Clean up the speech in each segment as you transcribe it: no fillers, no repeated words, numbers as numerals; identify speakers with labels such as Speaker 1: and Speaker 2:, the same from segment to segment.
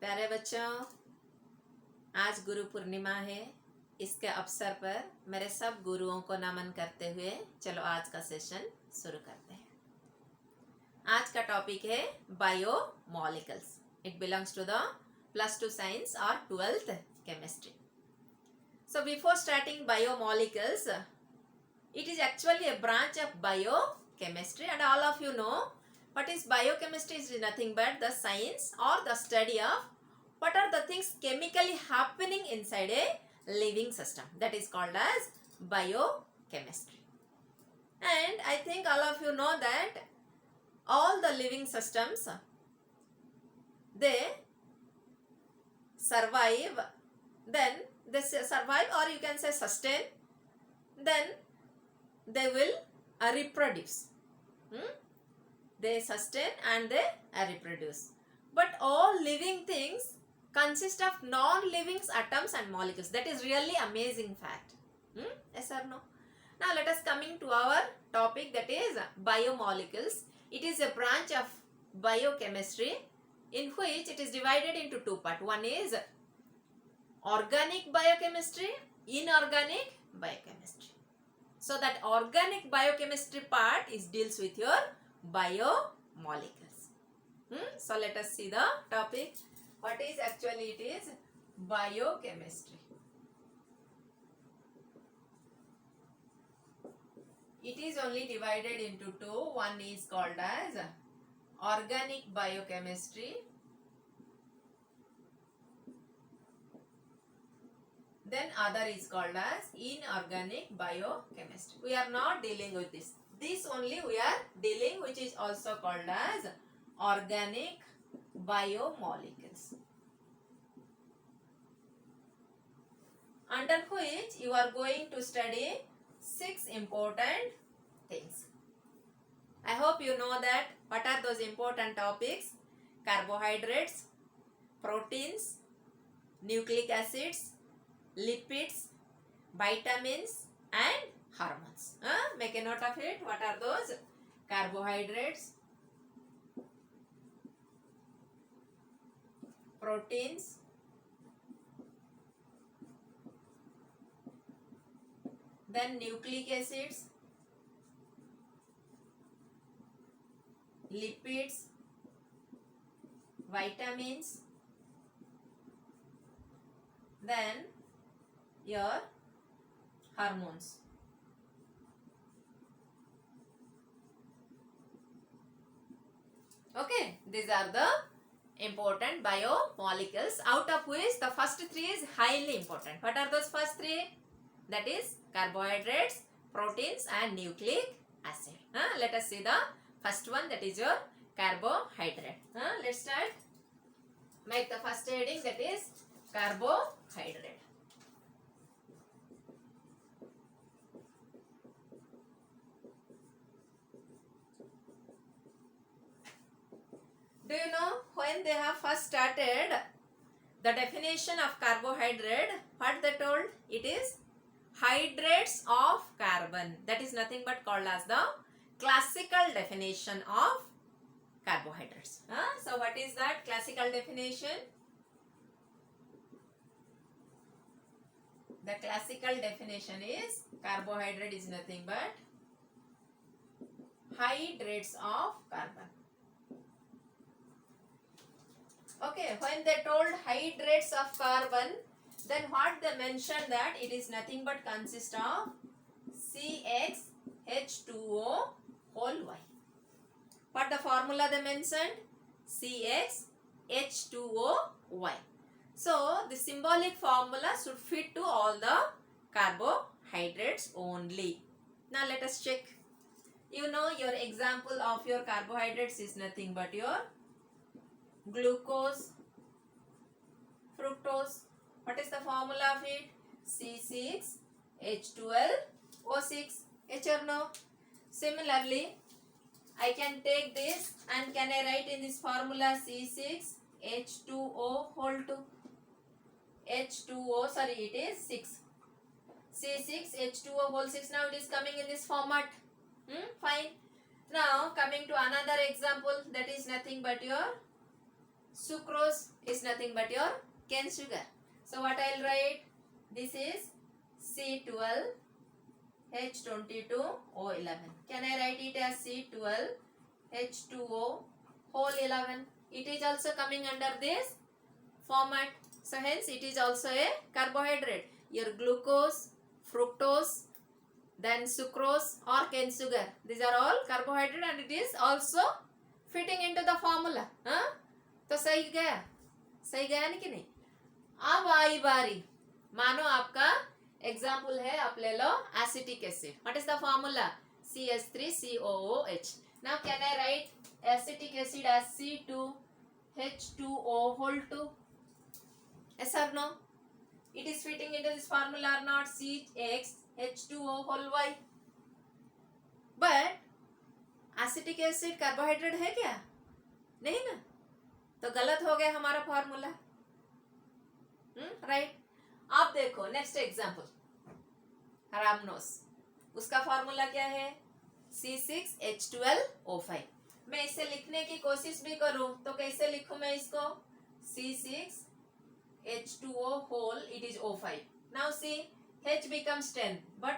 Speaker 1: प्यारे बच्चों, आज गुरु पूर्णिमा है। इसके अवसर पर मेरे सब गुरुओं को नमन करते हुए चलो आज का सेशन शुरू करते हैं। आज का टॉपिक है biomolecules. It belongs to the +2 science और 12th chemistry. So before starting biomolecules, it is actually a branch of biochemistry, and all of you know what is biochemistry is nothing but the science or the study of what are the things chemically happening inside a living system. That is called as biochemistry. And I think all of you know that all the living systems, they survive, then they survive, or you can say sustain, then they will reproduce. They sustain and they reproduce. But all living things consist of non-living atoms and molecules. That is really amazing fact. Yes or no? Now let us coming to our topic, that is biomolecules. It is a branch of biochemistry in which it is divided into two parts. One is organic biochemistry, inorganic biochemistry. So that organic biochemistry part deals with your biomolecules. So let us see the topic. What is actually it is biochemistry. It is only divided into two. One is called as organic biochemistry. Then other is called as inorganic biochemistry. We are not dealing with this. This only we are dealing, which is also called as organic biomolecules, under which you are going to study 6 important things. I hope you know that what are those important topics: carbohydrates, proteins, nucleic acids, lipids, vitamins and hormones. Make a note of it. What are those? Carbohydrates, proteins, then nucleic acids, lipids, vitamins, then your hormones. Okay, these are the important biomolecules, out of which the first 3 is highly important. What are those first 3? That is carbohydrates, proteins and nucleic acid. Let us see the first one, that is your carbohydrate. Let's start. Make the first heading, that is carbohydrate. Do you know when they have first started the definition of carbohydrate, what they told? It is hydrates of carbon. That is nothing but called as the classical definition of carbohydrates. So what is that classical definition? The classical definition is carbohydrate is nothing but hydrates of carbon. Okay, when they told hydrates of carbon, then what they mentioned that it is nothing but consist of CxH2O whole Y. What the formula they mentioned? CxH2O Y. So the symbolic formula should fit to all the carbohydrates only. Now let us check. You know your example of your carbohydrates is nothing but your glucose, fructose. What is the formula of it? C6H12O6. H or no? Similarly, I can take this and can I write in this formula C6H2O whole 2. H2O, sorry, it is 6. C6H2O whole 6. Now it is coming in this format. Fine. Now coming to another example, that is nothing but your Sucrose is nothing but your cane sugar. So what I'll write? This is C12H22O11. Can I write it as C12H2O whole 11? It is also coming under this format. So hence it is also a carbohydrate. Your glucose, fructose, then sucrose or cane sugar. These are all carbohydrate and it is also fitting into the formula. तो सही गया नहीं कि नहीं. अब आई बारी, मानो आपका एग्जाम्पल है, आप ले लो acetic acid. What is the formula? CH3COOH. Now can I write acetic acid as C2H2O whole 2? Yes or no? It is fitting into this formula or not? CXH2O whole Y. But acetic acid carbohydrate है क्या? नहीं ना, तो गलत हो गया हमारा formula. Right. अब देखो नेक्स्ट एग्जांपल, रामनोस. उसका फॉर्मूला क्या है? C6H12O5. मैं इसे लिखने की कोशिश भी करूं तो कैसे लिखूं मैं इसको? C6H2O whole, it is O5. Now see, H becomes 10, but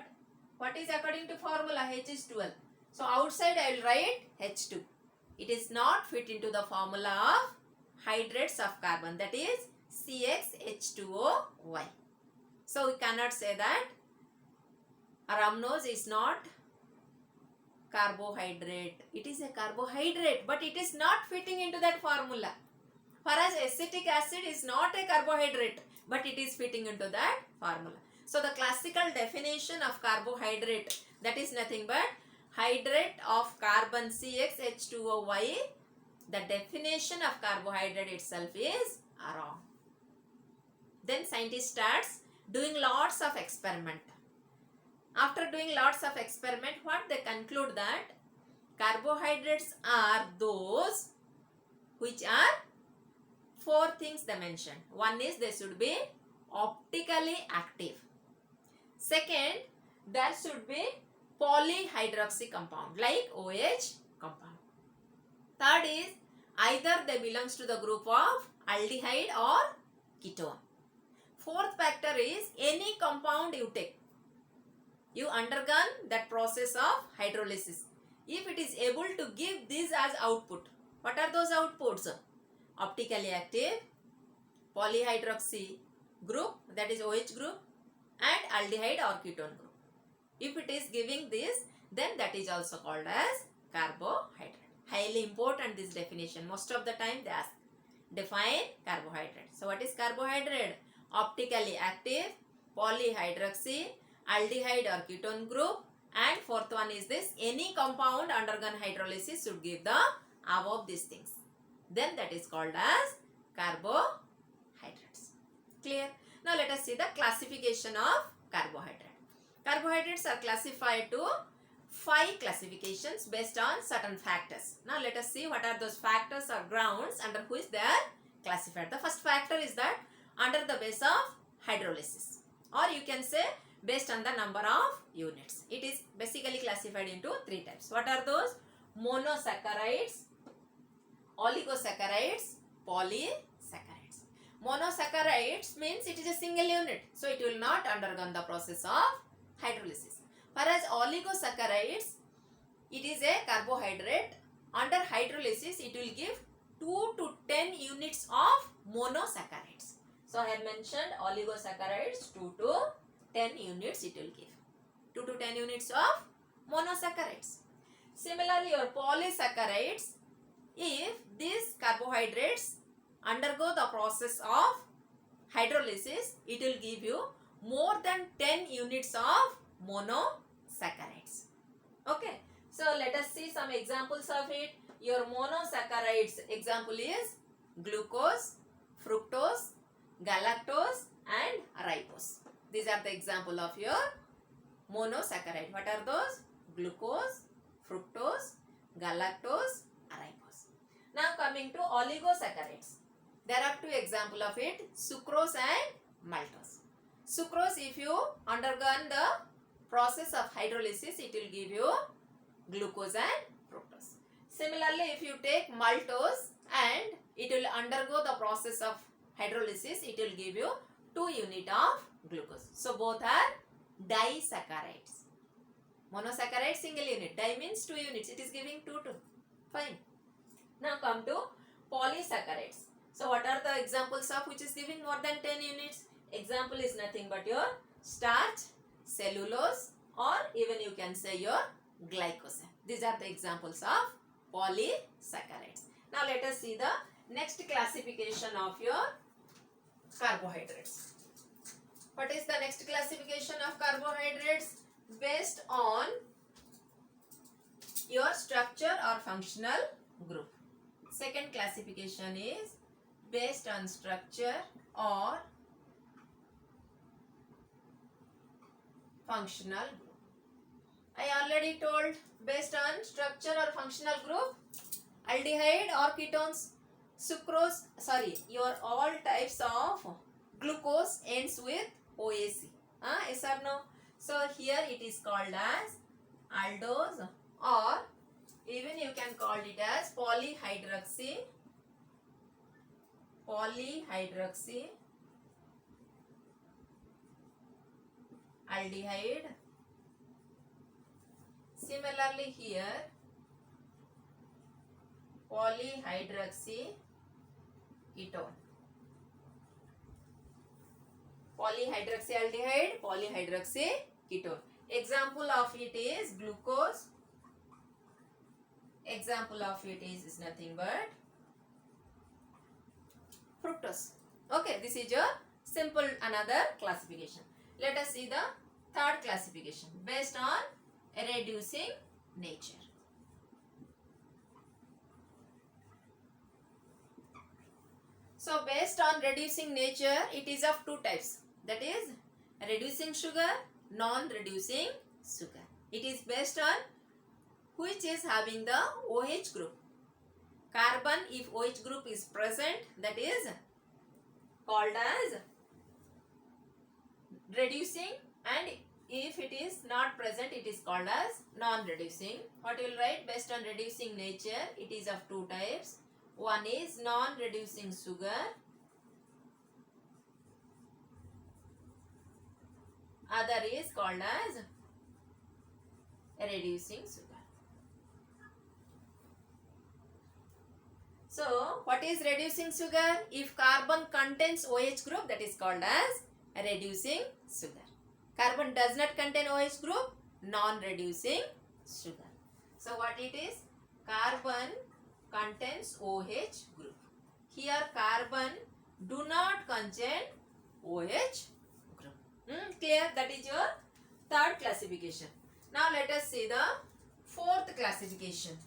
Speaker 1: what is according to formula? H is 12. So outside I will write H2. It is not fit into the formula of hydrates of carbon, that is CxH2OY. So we cannot say that rhamnose is not carbohydrate. It is a carbohydrate, but it is not fitting into that formula. Whereas acetic acid is not a carbohydrate, but it is fitting into that formula. So the classical definition of carbohydrate, that is nothing but hydrate of carbon CxH2OY. The definition of carbohydrate itself is wrong. Then scientist starts doing lots of experiment. After doing lots of experiment, what they conclude that carbohydrates are those which are 4 things they mentioned. One is they should be optically active. Second, there should be polyhydroxy compound like OH compound. Third is either they belongs to the group of aldehyde or ketone. Fourth factor is any compound you take, you undergone that process of hydrolysis. If it is able to give this as output, what are those outputs? Optically active, polyhydroxy group, that is OH group, and aldehyde or ketone group. If it is giving this, then that is also called as carbohydrate. Highly important this definition. Most of the time they ask, define carbohydrate. So what is carbohydrate? Optically active, polyhydroxy, aldehyde or ketone group, and fourth one is this, any compound undergone hydrolysis should give the above these things. Then that is called as carbohydrates. Clear? Now let us see the classification of carbohydrate. Carbohydrates are classified to 5 classifications based on certain factors. Now let us see what are those factors or grounds under which they are classified. The first factor is that under the base of hydrolysis, or you can say based on the number of units. It is basically classified into 3 types. What are those? Monosaccharides, oligosaccharides, polysaccharides. Monosaccharides means it is a single unit, so it will not undergo the process of hydrolysis. Whereas oligosaccharides, it is a carbohydrate. Under hydrolysis, it will give 2 to 10 units of monosaccharides. So I have mentioned oligosaccharides, 2 to 10 units it will give. 2 to 10 units of monosaccharides. Similarly, your polysaccharides, if these carbohydrates undergo the process of hydrolysis, it will give you more than 10 units of monosaccharides. Okay. So let us see some examples of it. Your monosaccharides example is glucose, fructose, galactose and ribose. These are the example of your monosaccharide. What are those? Glucose, fructose, galactose, ribose. Now coming to oligosaccharides. There are 2 examples of it, sucrose and maltose. Sucrose, if you undergone the process of hydrolysis, it will give you glucose and fructose. Similarly, if you take maltose and it will undergo the process of hydrolysis. It will give you 2 unit of glucose. So both are disaccharides. Monosaccharide single unit, di means 2 units, it is giving 2 2. Fine. Now come to polysaccharides. So what are the examples of which is giving more than 10 units? Example is nothing but your starch, cellulose, or even you can say your glycosan. These are the examples of polysaccharides. Now let us see the next classification of your carbohydrates. What is the next classification of carbohydrates? Based on your structure or functional group. Second classification is based on structure or functional group. I already told based on structure or functional group, aldehyde or ketones, sucrose, your all types of glucose ends with OAC. Yes or no? So here it is called as aldose, or even you can call it as polyhydroxy aldehyde. Similarly here polyhydroxy ketone. Polyhydroxyaldehyde, polyhydroxy ketone. Example of it is glucose. Example of it is nothing but fructose. Okay, this is your simple another classification. Let us see the third classification based on reducing nature. So based on reducing nature, it is of two types. That is reducing sugar, non-reducing sugar. It is based on which is having the OH group. Carbon, if OH group is present, that is called as reducing, and if it is not present, it is called as non-reducing. What you will write? Based on reducing nature, it is of two types. One is non-reducing sugar, other is called as reducing sugar. So what is reducing sugar? If carbon contains OH group, that is called as reducing sugar. Carbon does not contain OH group, non-reducing sugar. So what it is? Carbon contains OH group. Here carbon do not contain OH group. Clear? That is your third classification. Now let us see the fourth classification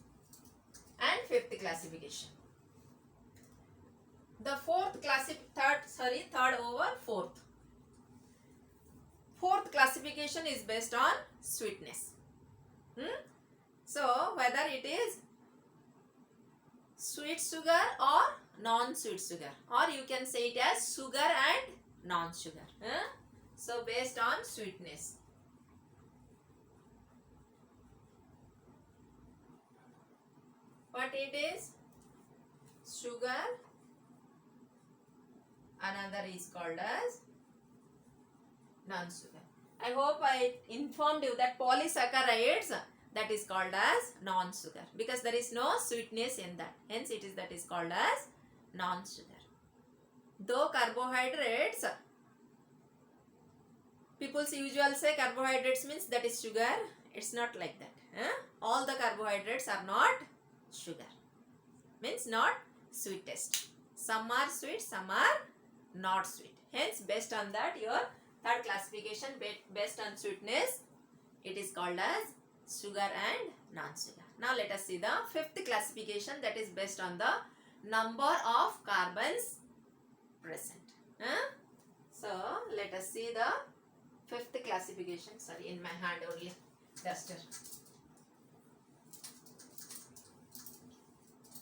Speaker 1: and fifth classification. The third over fourth. Fourth classification is based on sweetness. So whether it is sweet sugar or non-sweet sugar, or you can say it as sugar and non-sugar. So based on sweetness. What it is? Sugar. Another is called as non-sugar. I hope I informed you that polysaccharides, that is called as non-sugar, because there is no sweetness in that. Hence it is called as non-sugar. Though carbohydrates, people usually say carbohydrates means that is sugar. It's not like that. All the carbohydrates are not sugar. Means not sweetest. Some are sweet, some are not sweet. Hence based on that, your third classification based on sweetness, it is called as sugar and non-sugar. Now let us see the fifth classification, that is based on the number of carbons present. So let us see the fifth classification. Sorry, in my hand only duster.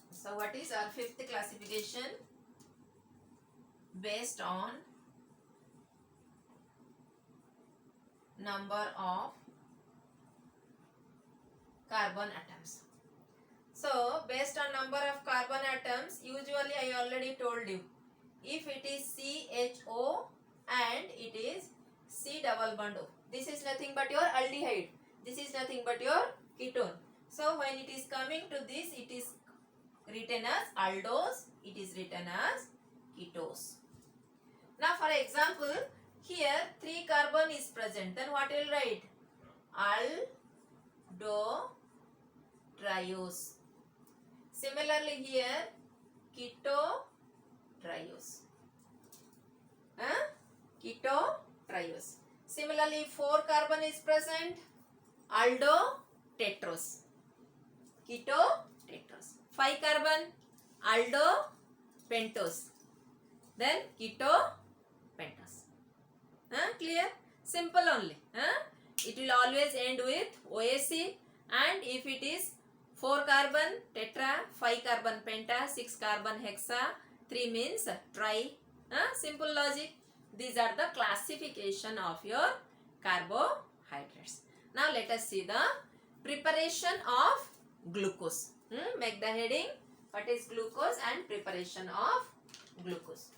Speaker 1: So what is our fifth classification? Based on number of carbon atoms. So based on number of carbon atoms, usually I already told you, if it is CHO and it is C double bond O, this is nothing but your aldehyde, this is nothing but your ketone. So when it is coming to this, it is written as aldose, it is written as ketose. Now for example, here 3 carbon is present, then what will write? Aldotriose. Similarly here ketotriose. Ketotriose. Similarly 4 carbon is present, aldotetrose. Ketotetrose. 5 carbon, aldopentose. Then ketopentose. Clear? Simple only. It will always end with OAC, and if it is 4 carbon tetra, 5 carbon penta, 6 carbon hexa, 3 means tri. Simple logic. These are the classification of your carbohydrates. Now let us see the preparation of glucose. Make the heading, what is glucose and preparation of glucose.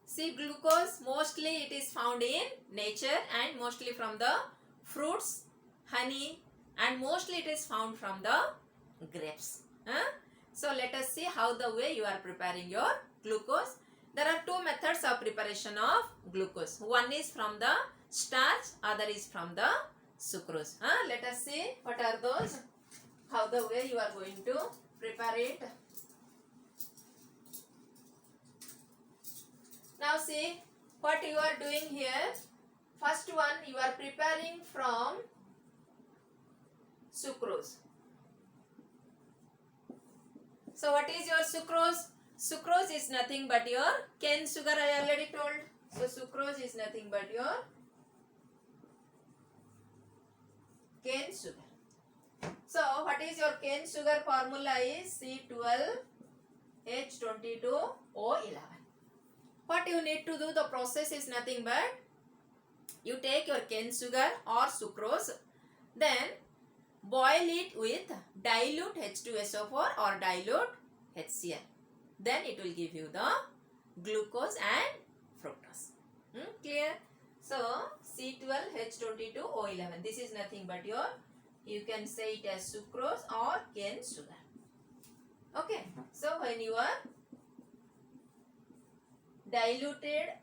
Speaker 1: See, glucose mostly it is found in nature and mostly from the fruits, honey, and mostly it is found from the grapes. So let us see how the way you are preparing your glucose. There are 2 methods of preparation of glucose. One is from the starch, other is from the sucrose. Let us see what are those, how the way you are going to prepare it. Now see what you are doing here. First one, you are preparing from sucrose. So what is your sucrose? Sucrose is nothing but your cane sugar, I already told. So sucrose is nothing but your cane sugar. So what is your cane sugar formula is C12H22O11. What you need to do, the process is nothing but you take your cane sugar or sucrose, then boil it with dilute H2SO4 or dilute HCl. Then it will give you the glucose and fructose. Clear? So C12H22O11. This is nothing but your, you can say it as sucrose or cane sugar. Okay. So when you are diluted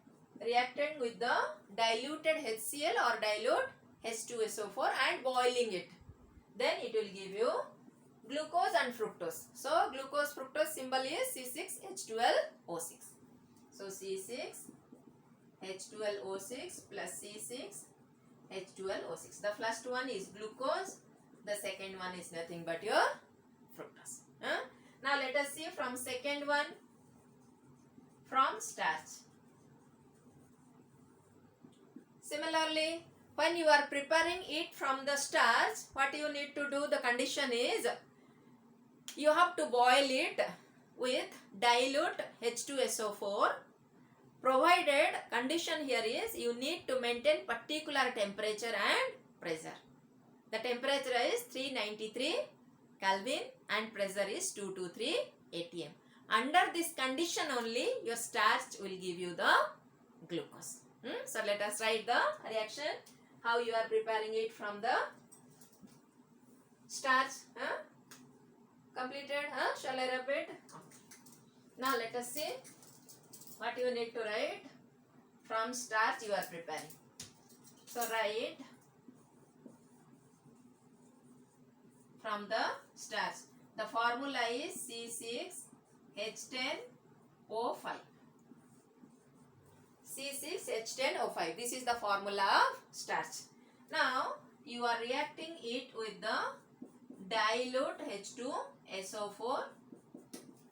Speaker 1: reactant with the diluted HCl or dilute H2SO4 and boiling it, then it will give you glucose and fructose. So glucose fructose symbol is C6H12O6. So C6H12O6 plus C6H12O6. The first one is glucose, the second one is nothing but your fructose. Now let us see from second one, from starch. Similarly, when you are preparing it from the starch, what you need to do, the condition is you have to boil it with dilute H2SO4, provided condition here is you need to maintain particular temperature and pressure. The temperature is 393 Kelvin and pressure is 223 atm. Under this condition only your starch will give you the glucose. So let us write the reaction, how you are preparing it from the starch. Completed? Shall I repeat? Now let us see what you need to write. From starch you are preparing. So write from the starch. The formula is C6H10O5. C6H10O5. This is the formula of starch. Now you are reacting it with the dilute H2SO4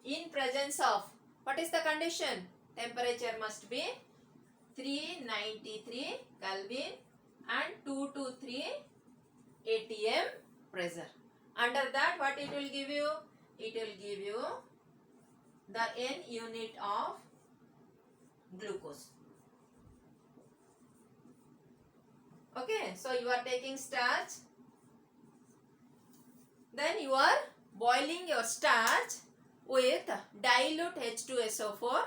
Speaker 1: in presence of, what is the condition? Temperature must be 393 Kelvin and 223 atm pressure. Under that, what it will give you? It will give you the N unit of glucose. Okay, so you are taking starch, then you are boiling your starch with dilute H2SO4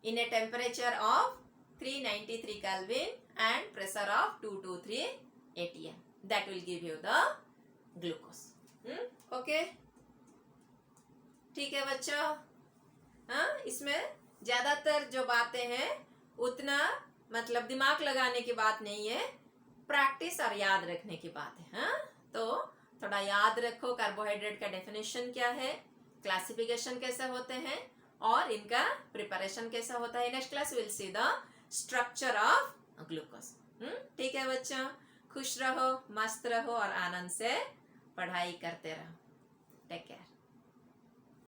Speaker 1: in a temperature of 393 Kelvin and pressure of 223 atm. That will give you the glucose. Okay, ठीक है बच्चों. हाँ, इसमें ज्यादातर जो बातें हैं उतना मतलब दिमाग लगाने की बात नहीं है, प्रैक्टिस और याद रखने की बात है. हाँ, तो थोड़ा याद रखो कार्बोहाइड्रेट का डेफिनेशन क्या है, क्लासिफिकेशन कैसे होते हैं और इनका प्रिपरेशन कैसा होता है. Next class will see the structure of glucose. ठीक है बच्चों, खुश रहो, मस्त रहो और आनंद से पढ़ाई करते रहो. Take care.